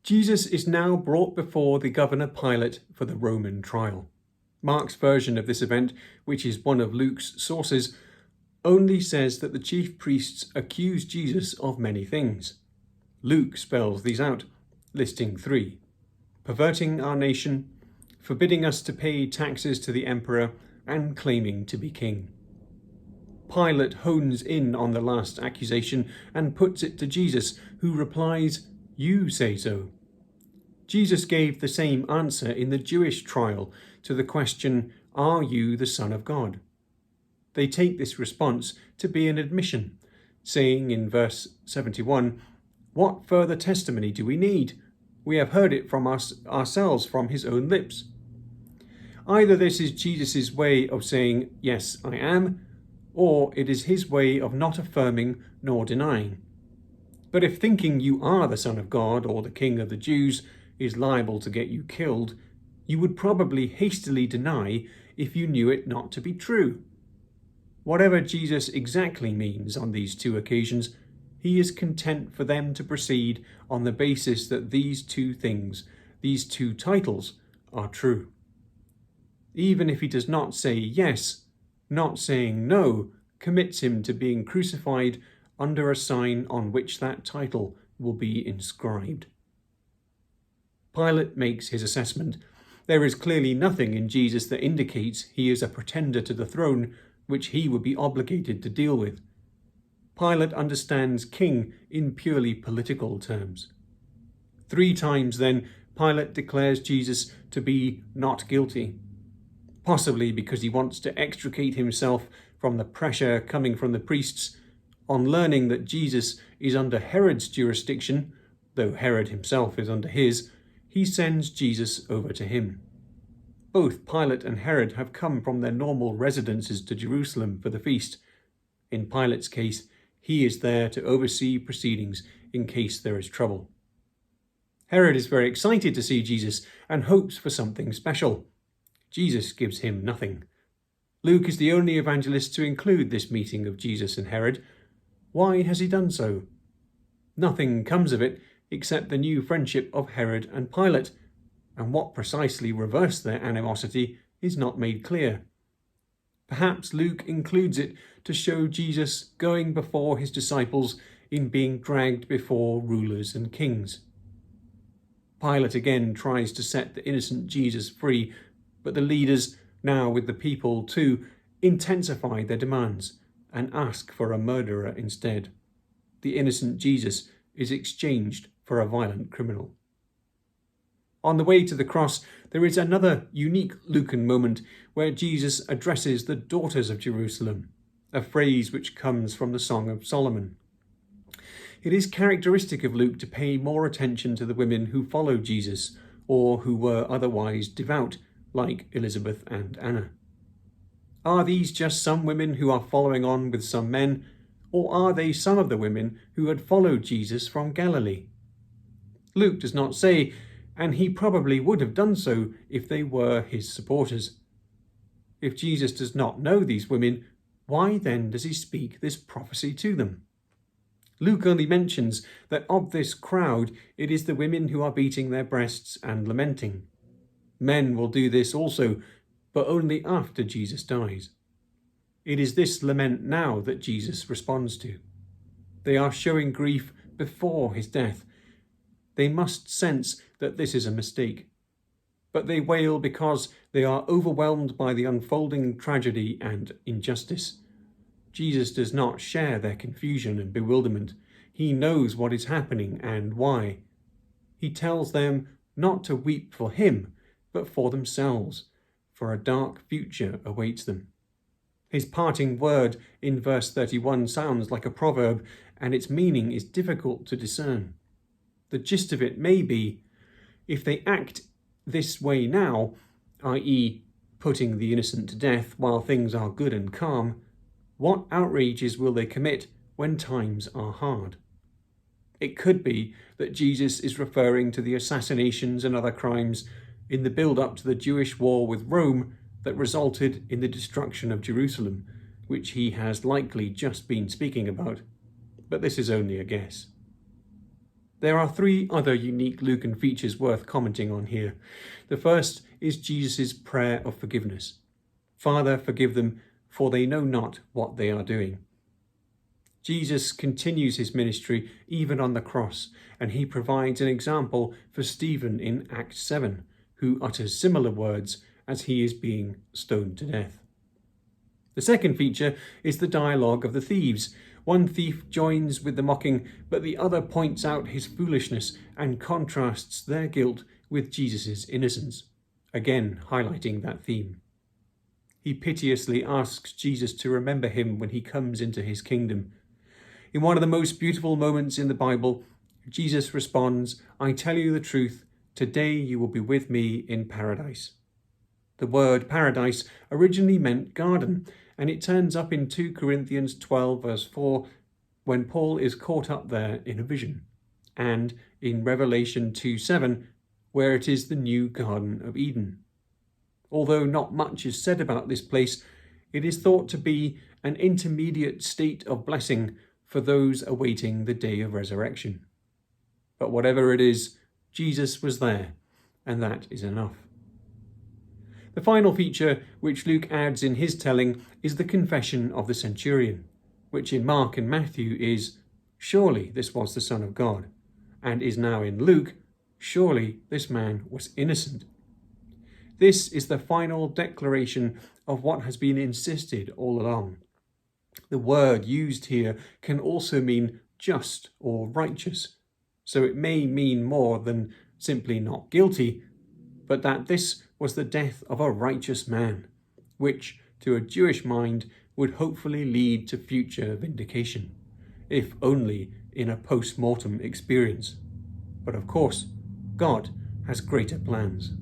Jesus is now brought before the governor Pilate for the Roman trial. Mark's version of this event, which is one of Luke's sources, only says that the chief priests accuse Jesus of many things. Luke spells these out, listing 3: perverting our nation, forbidding us to pay taxes to the emperor, and claiming to be king. Pilate hones in on the last accusation and puts it to Jesus, who replies, "You say so." Jesus gave the same answer in the Jewish trial to the question, "Are you the Son of God?" They take this response to be an admission, saying in verse 71, "What further testimony do we need? We have heard it from ourselves from his own lips." Either this is Jesus' way of saying, "Yes, I am," or it is his way of not affirming nor denying. But if thinking you are the Son of God or the King of the Jews is liable to get you killed, you would probably hastily deny if you knew it not to be true. Whatever Jesus exactly means on these 2 occasions, he is content for them to proceed on the basis that these 2 things, these 2 titles, are true. Even if he does not say yes, not saying no commits him to being crucified under a sign on which that title will be inscribed. Pilate makes his assessment. There is clearly nothing in Jesus that indicates he is a pretender to the throne, which he would be obligated to deal with. Pilate understands king in purely political terms. 3 times then, Pilate declares Jesus to be not guilty, possibly because he wants to extricate himself from the pressure coming from the priests. On learning that Jesus is under Herod's jurisdiction, though Herod himself is under his, he sends Jesus over to him. Both Pilate and Herod have come from their normal residences to Jerusalem for the feast. In Pilate's case, he is there to oversee proceedings in case there is trouble. Herod is very excited to see Jesus and hopes for something special. Jesus gives him nothing. Luke is the only evangelist to include this meeting of Jesus and Herod. Why has he done so? Nothing comes of it except the new friendship of Herod and Pilate, and what precisely reversed their animosity is not made clear. Perhaps Luke includes it to show Jesus going before his disciples in being dragged before rulers and kings. Pilate again tries to set the innocent Jesus free, but the leaders, now with the people too, intensify their demands and ask for a murderer instead. The innocent Jesus is exchanged for a violent criminal. On the way to the cross, there is another unique Lucan moment where Jesus addresses the daughters of Jerusalem, a phrase which comes from the Song of Solomon. It is characteristic of Luke to pay more attention to the women who followed Jesus or who were otherwise devout, like Elizabeth and Anna. Are these just some women who are following on with some men, or are they some of the women who had followed Jesus from Galilee? Luke does not say, and he probably would have done so if they were his supporters. If Jesus does not know these women, why then does he speak this prophecy to them? Luke only mentions that of this crowd it is the women who are beating their breasts and lamenting. Men will do this also, but only after Jesus dies. It is this lament now that Jesus responds to. They are showing grief before his death. They must sense that this is a mistake. But they wail because they are overwhelmed by the unfolding tragedy and injustice. Jesus does not share their confusion and bewilderment. He knows what is happening and why. He tells them not to weep for him, but for themselves, for a dark future awaits them. His parting word in verse 31 sounds like a proverb, and its meaning is difficult to discern. The gist of it may be, if they act this way now, i.e., putting the innocent to death while things are good and calm, what outrages will they commit when times are hard? It could be that Jesus is referring to the assassinations and other crimes in the build-up to the Jewish war with Rome that resulted in the destruction of Jerusalem, which he has likely just been speaking about. But this is only a guess. There are three other unique Lucan features worth commenting on here. The first is Jesus' prayer of forgiveness. Father, forgive them, for they know not what they are doing. Jesus continues his ministry even on the cross, and he provides an example for Stephen in Acts 7, who utters similar words as he is being stoned to death. The second feature is the dialogue of the thieves. One thief joins with the mocking, but the other points out his foolishness and contrasts their guilt with Jesus' innocence, again highlighting that theme. He piteously asks Jesus to remember him when he comes into his kingdom. In one of the most beautiful moments in the Bible, Jesus responds, "I tell you the truth, today you will be with me in paradise." The word paradise originally meant garden, and it turns up in 2 Corinthians 12 verse 4 when Paul is caught up there in a vision, and in Revelation 2:7 where it is the new Garden of Eden. Although not much is said about this place, it is thought to be an intermediate state of blessing for those awaiting the day of resurrection. But whatever it is, Jesus was there, and that is enough. The final feature which Luke adds in his telling is the confession of the centurion, which in Mark and Matthew is, "Surely this was the Son of God," and is now in Luke, "Surely this man was innocent." This is the final declaration of what has been insisted all along. The word used here can also mean just or righteous, so it may mean more than simply not guilty, but that this was the death of a righteous man, which, to a Jewish mind, would hopefully lead to future vindication, if only in a post-mortem experience. But of course, God has greater plans.